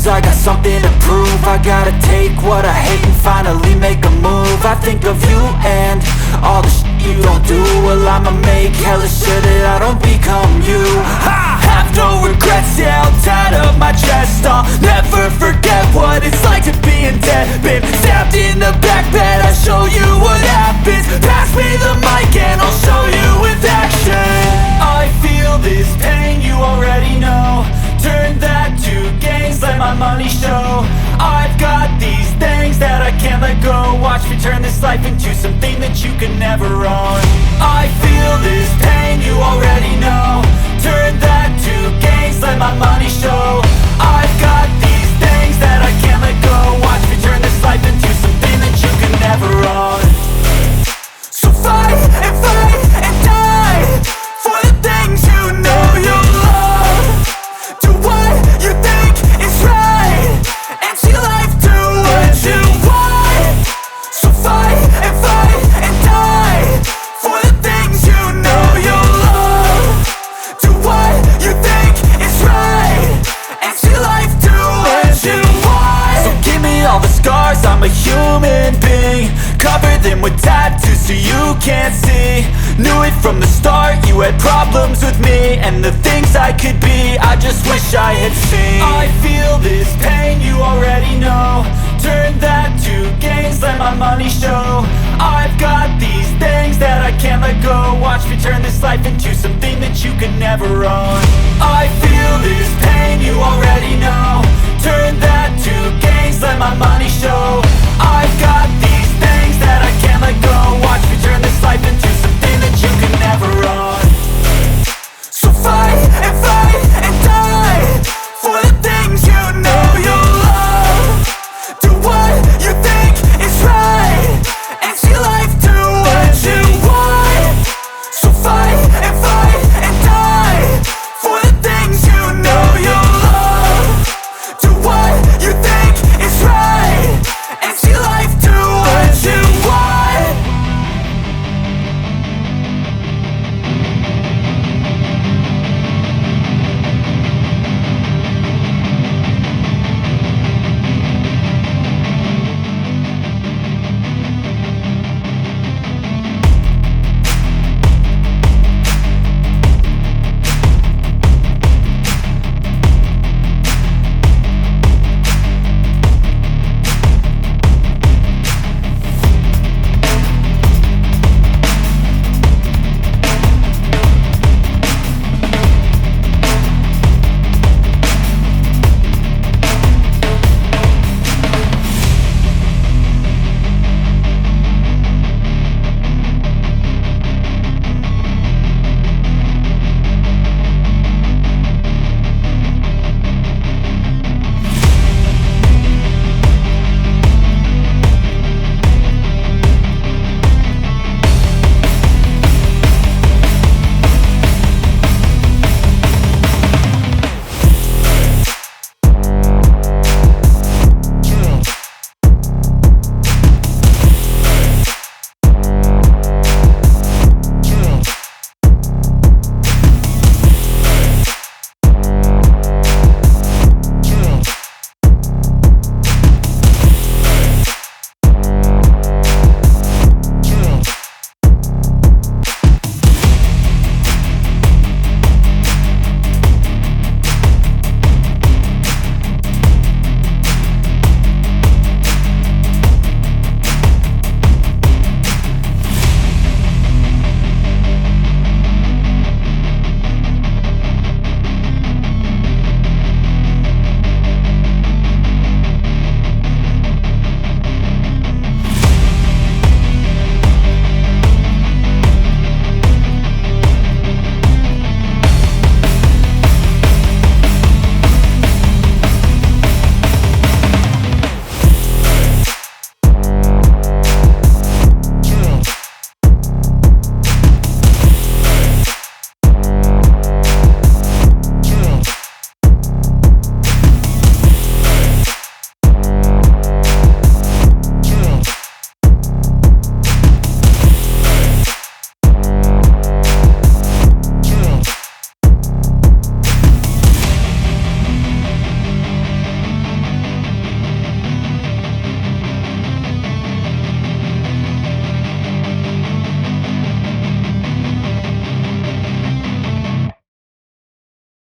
lose, I got something to prove. I gotta take what I hate and finally make a move. I think of you and all the shit you don't do. Well, I'ma make hella sure that I don't become you. I have no regrets, yeah, I'll tie up my chest. I'll never forget what it's like to be in debt. Been stabbed in the back bed, I'll show you what happens. Pass me the mic and I'll show you with action. I feel this pain, you already know. Turn that to gains, let my money show. I've got these things that I can't let go. Watch me turn this life into something that you can never own. I feel this pain, you already know. Turn that to gains, let my money show. I've got these things that I can't let go. Watch me turn this life into something that you can never own. So fight and die for the things you know you love. Do what you think is right and see life do what you want. So fight and die for the things you know you love. Do what you think is right and see life do what you want. So give me all the scars, I'm a human being. Cover them with tattoos so you can't see. Knew it from the start, you had problems with me and the things I could be, I just wish I had seen. I feel this pain, you already know. Turn that to gains, let my money show. I've got these things that I can't let go. Watch me turn this life into something that you can never own. I feel this pain, you already know. Turn that